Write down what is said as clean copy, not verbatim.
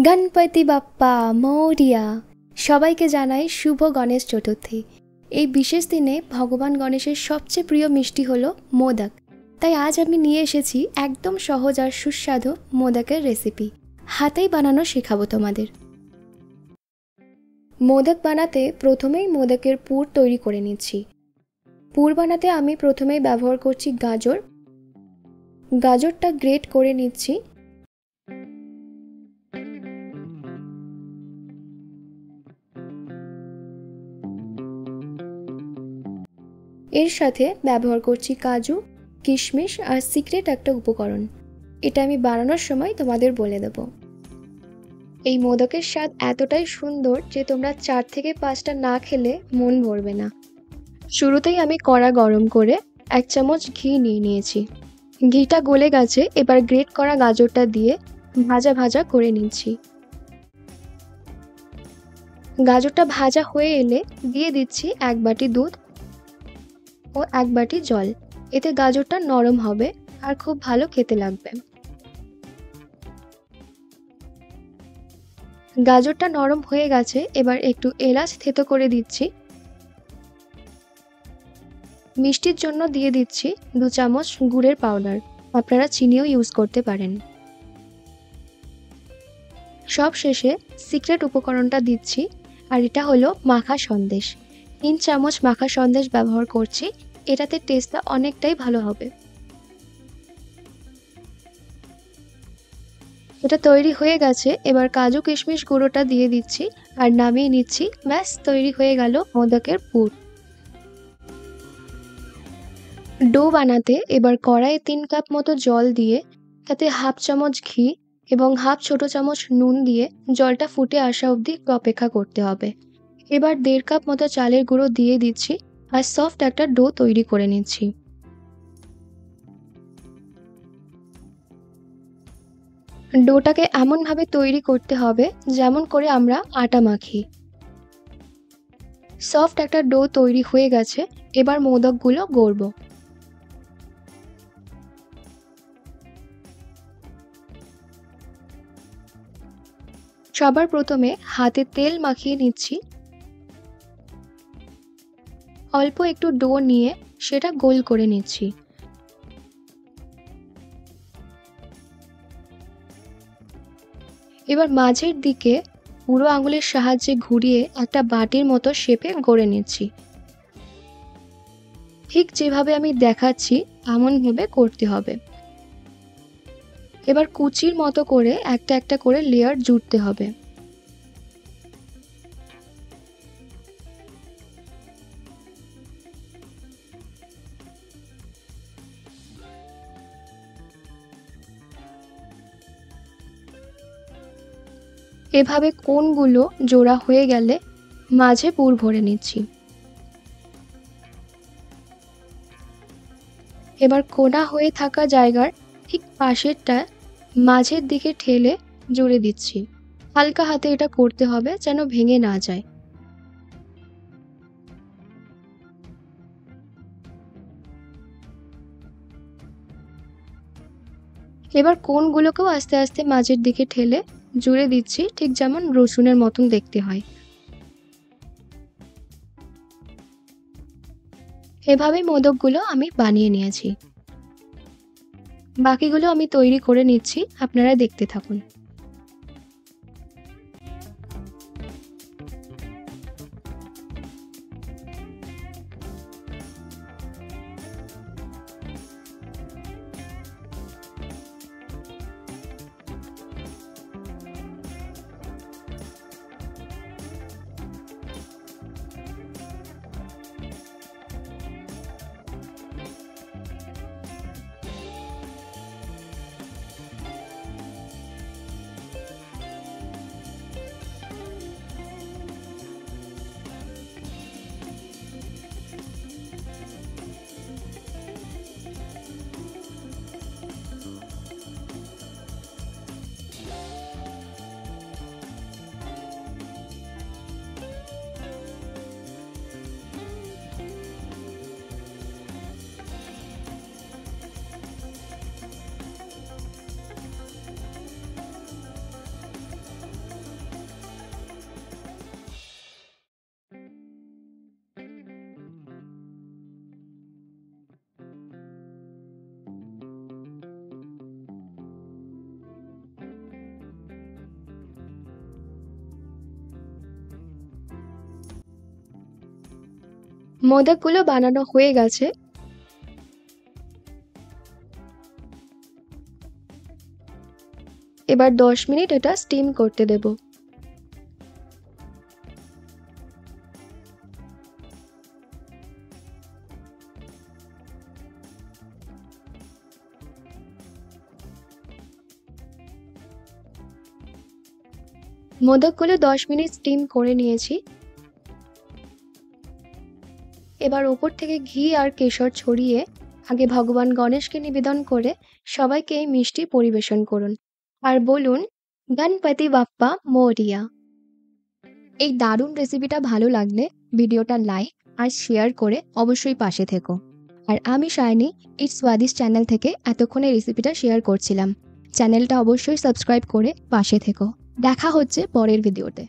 গণপতি বাপ্পা মৌরিয়া। সবাইকে জানাই শুভ গণেশ চতুর্থী। এই বিশেষ দিনে ভগবান গণেশের সবচেয়ে প্রিয় মিষ্টি হলো মোদক। তাই আজ আমি নিয়ে এসেছি একদম সহজ আর সুস্বাদু মোদকের রেসিপি। হাতেই বানানো শেখাবো তোমাদের। মোদক বানাতে প্রথমেই মোদকের পুর তৈরি করে নিচ্ছি। পুর বানাতে আমি প্রথমেই ব্যবহার করছি গাজর। গাজরটা গ্রেট করে নিচ্ছি। এর সাথে ব্যবহার করছি কাজু, কিশমিশ আর সিক্রেট একটা উপকরণ। এটা আমি বানানোর সময় তোমাদের বলে দেব। এই মোদকের স্বাদ এতটাই সুন্দর যে তোমরা 4 থেকে 5টা না খেলে মন ভরবে না। শুরুতেই আমি কড়া গরম করে 1 চামচ ঘি নিয়ে নিয়েছি। ঘিটা গলে গেছে, এবার গ্রেট করা গাজরটা দিয়ে ভাজা ভাজা করে নিচ্ছি। গাজরটা ভাজা হয়ে এলে দিয়ে দিচ্ছি 1 বাটি দুধ ও 1 বাটি জল। এতে গাজরটা নরম হবে আর খুব ভালো খেতে লাগবে। গাজরটা নরম হয়ে গেছে, এবার একটু এলাচ থেতো করে দিচ্ছি। মিষ্টির জন্য দিয়ে দিচ্ছি 2 চামচ গুড়ের পাউডার। আপনারা চিনিও ইউজ করতে পারেন। সব শেষে সিক্রেট উপকরণটা দিচ্ছি, আর এটা হলো মাখা সন্দেশ। 3 চামচ মাখা সন্দেশ ব্যবহার করছি। এটাতে টেস্টটা অনেকটাই ভালো হবে। এটা তৈরি হয়ে গেছে, এবার কাজু কিশমিশ গুঁড়োটা দিয়ে দিচ্ছি আর নামিয়ে নিচ্ছি। ব্যাস, তৈরি হয়ে গেল মোদকের পুর। ডো বানাতে এবার কড়াইয়ে 3 কাপ মতো জল দিয়ে তাতে 1/2 চামচ ঘি এবং 1/2 ছোট চামচ নুন দিয়ে জলটা ফুটে আসা অবধি অপেক্ষা করতে হবে। এবার 1.5 কাপ মতো চালের গুঁড়ো দিয়ে দিচ্ছি আর সফট একটা ডো তৈরি করে নিচ্ছি। ডোটাকে এমনভাবে তৈরি করতে হবে যেমন করে আমরা আটা মাখি। সফট একটা ডো তৈরি হয়ে গেছে, এবার মোদকগুলো গড়ব। সবার প্রথমে হাতে তেল মাখিয়ে নিচ্ছি। অল্প একটু ডো নিয়ে সেটা গোল করে নিচ্ছি। এবার মাঝের দিকে বুড়ো আঙুলের সাহায্যে ঘুরিয়ে একটা বাটির মতো শেপে গড়ে নিচ্ছি। ঠিক যেভাবে আমি দেখাচ্ছি এমনভাবে করতে হবে। এবার কুচির মতো করে একটা একটা করে লেয়ার জুড়তে হবে। এভাবে কোণগুলো জোড়া হয়ে গেলে মাঝে পুর ভরে নিচ্ছি। এবার কোণা হয়ে থাকা জায়গার ঠিক পাশেরটা মাঝের দিকে ঠেলে জুড়ে দিচ্ছি। হালকা হাতে এটা করতে হবে যেন ভেঙে না যায়। এবার কোণগুলোকেও আস্তে আস্তে মাঝের দিকে ঠেলে জুড়ে দিচ্ছি, ঠিক যেমন রসুনের মতন দেখতে হয়। এভাবে মোদকগুলো আমি বানিয়ে নিয়েছি। বাকিগুলো আমি তৈরি করে নিচ্ছি, আপনারা দেখতে থাকুন। মোদকগুলো বানানো হয়ে গেছে। এবার 10 মিনিট এটা স্টিম করতে দেব। মোদকগুলো 10 মিনিট স্টিম করে নিয়েছি। এবার ওপর থেকে ঘি আর কেশর ছড়িয়ে আগে ভগবান গণেশকে নিবেদন করে সবাইকে এই মিষ্টি পরিবেশন করুন আর বলুন গণপতি বাপ্পা মোরিয়া। এই দারুণ রেসিপিটা ভালো লাগলে ভিডিওটা লাইক আর শেয়ার করে অবশ্যই পাশে থেকো। আর আমি শাইনি ইটস স্বাদিষ্ট চ্যানেল থেকে এতক্ষণে রেসিপিটা শেয়ার করছিলাম। চ্যানেলটা অবশ্যই সাবস্ক্রাইব করে পাশে থেকো। দেখা হচ্ছে পরের ভিডিওতে।